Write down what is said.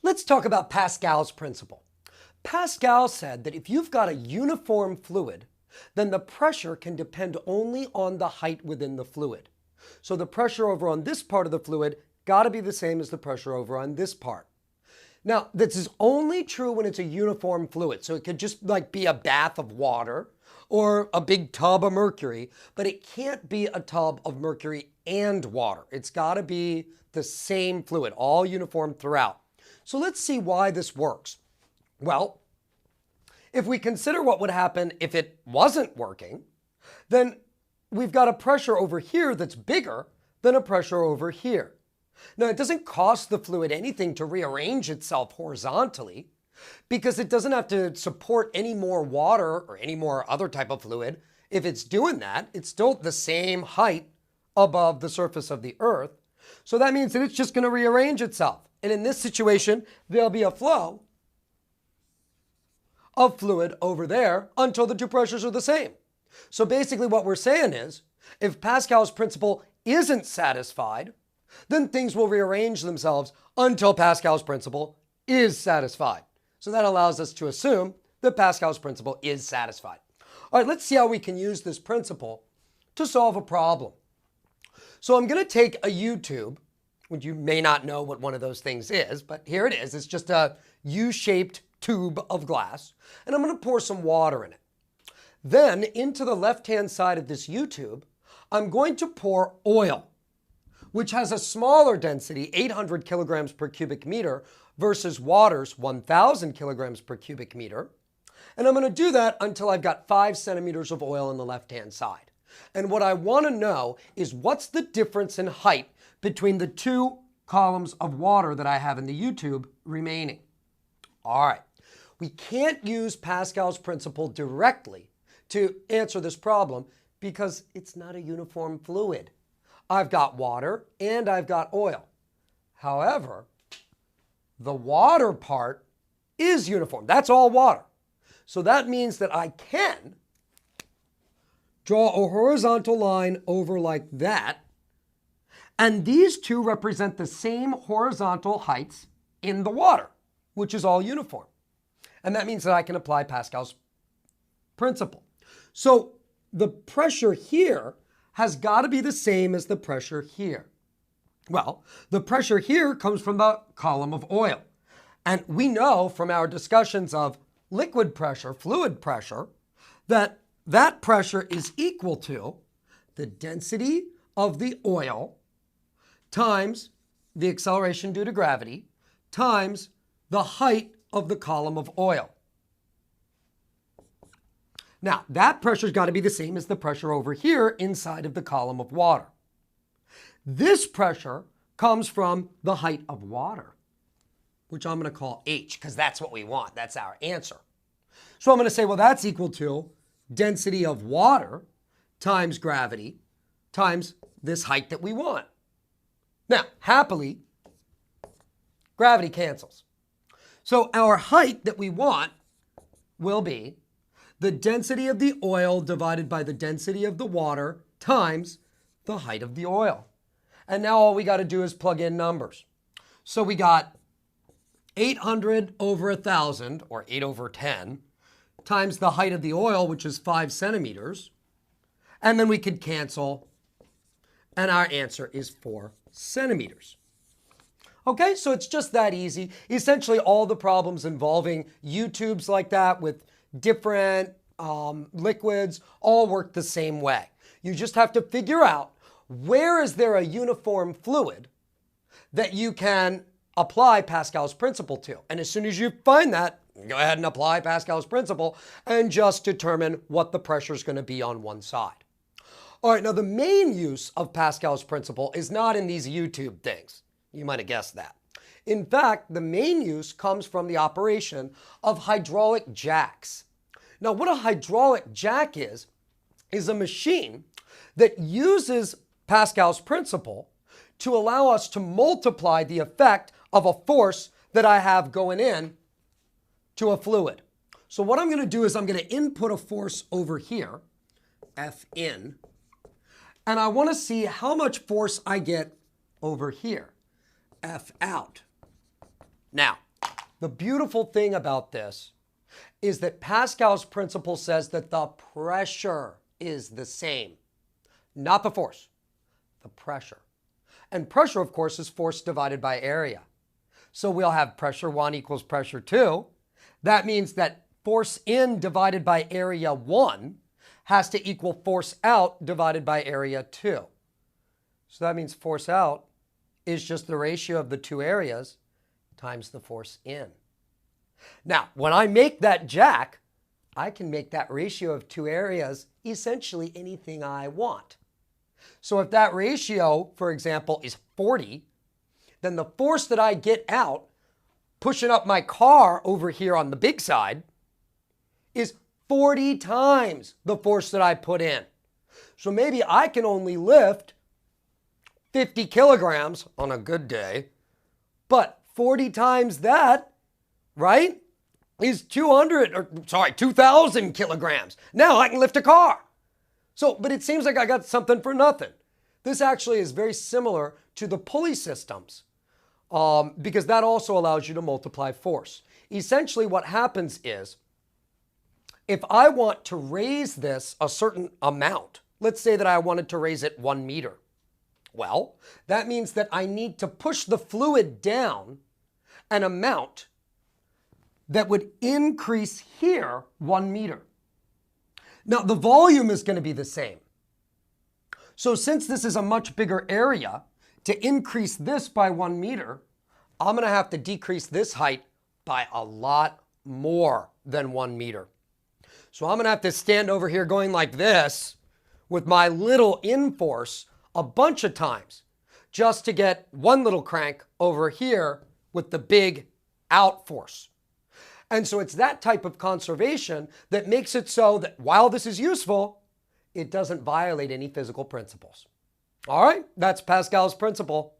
Let's talk about Pascal's principle. Pascal said that if you've got a uniform fluid, then the pressure can depend only on the height within the fluid. So the pressure over on this part of the fluid got to be the same as the pressure over on this part. Now, this is only true when it's a uniform fluid. So it could just like be a bath of water or a big tub of mercury, but it can't be a tub of mercury and water. It's got to be the same fluid, all uniform throughout. So let's see why this works. Well, if we consider what would happen if it wasn't working, then we've got a pressure over here that's bigger than a pressure over here. Now, it doesn't cost the fluid anything to rearrange itself horizontally because it doesn't have to support any more water or any more other type of fluid. If it's doing that, it's still the same height above the surface of the earth. So that means that it's just going to rearrange itself. And in this situation, there'll be a flow of fluid over there until the two pressures are the same. So basically what we're saying is, if Pascal's principle isn't satisfied, then things will rearrange themselves until Pascal's principle is satisfied. So that allows us to assume that Pascal's principle is satisfied. All right, let's see how we can use this principle to solve a problem. So I'm going to take a U-tube, which you may not know what one of those things is, but here it is. It's just a U-shaped tube of glass, and I'm going to pour some water in it. Then into the left-hand side of this U-tube, I'm going to pour oil, which has a smaller density, 800 kilograms per cubic meter, versus water's 1,000 kilograms per cubic meter. And I'm going to do that until I've got 5 centimeters of oil on the left-hand side. And what I want to know is what's the difference in height between the two columns of water that I have in the U-tube remaining. All right, we can't use Pascal's principle directly to answer this problem because it's not a uniform fluid. I've got water and I've got oil. However, the water part is uniform. That's all water. So that means that I can draw a horizontal line over like that. And these two represent the same horizontal heights in the water, which is all uniform. And that means that I can apply Pascal's principle. So the pressure here has got to be the same as the pressure here. Well, the pressure here comes from the column of oil. And we know from our discussions of liquid pressure, fluid pressure, that that pressure is equal to the density of the oil times the acceleration due to gravity times the height of the column of oil. Now, that pressure's got to be the same as the pressure over here inside of the column of water. This pressure comes from the height of water, which I'm going to call H, because that's what we want. That's our answer. So I'm going to say, well, that's equal to density of water times gravity times this height that we want. Now, happily, gravity cancels. So our height that we want will be the density of the oil divided by the density of the water times the height of the oil. And now all we got to do is plug in numbers. So we got 800 over 1,000, or 8 over 10, times the height of the oil, which is 5 centimeters. And then we could cancel, and our answer is 4 centimeters. Okay, so it's just that easy. Essentially, all the problems involving U-tubes like that with different liquids all work the same way. You just have to figure out where is there a uniform fluid that you can apply Pascal's principle to. And as soon as you find that, go ahead and apply Pascal's principle and just determine what the pressure is going to be on one side. All right, now the main use of Pascal's principle is not in these U-tube things. You might have guessed that. In fact, the main use comes from the operation of hydraulic jacks. Now, what a hydraulic jack is a machine that uses Pascal's principle to allow us to multiply the effect of a force that I have going in to a fluid. So what I'm going to do is I'm going to input a force over here, F in, and I want to see how much force I get over here, F out. Now, the beautiful thing about this is that Pascal's principle says that the pressure is the same, not the force, the pressure. And pressure, of course, is force divided by area. So we'll have pressure 1 equals pressure 2. That means that force in divided by area 1 has to equal force out divided by area 2. So that means force out is just the ratio of the two areas times the force in. Now, when I make that jack, I can make that ratio of two areas essentially anything I want. So if that ratio, for example, is 40, then the force that I get out pushing up my car over here on the big side is 40 times the force that I put in. So maybe I can only lift 50 kilograms on a good day, but 40 times that, right, is 2,000 kilograms. Now I can lift a car. So, but it seems like I got something for nothing. This actually is very similar to the pulley systems because that also allows you to multiply force. Essentially what happens is if I want to raise this a certain amount, let's say that I wanted to raise it 1 meter. Well, that means that I need to push the fluid down an amount that would increase here 1 meter. Now, the volume is going to be the same. So since this is a much bigger area, to increase this by 1 meter, I'm going to have to decrease this height by a lot more than 1 meter. So I'm going to have to stand over here going like this with my little in force a bunch of times just to get one little crank over here with the big out force. And so it's that type of conservation that makes it so that while this is useful, it doesn't violate any physical principles. All right, that's Pascal's principle.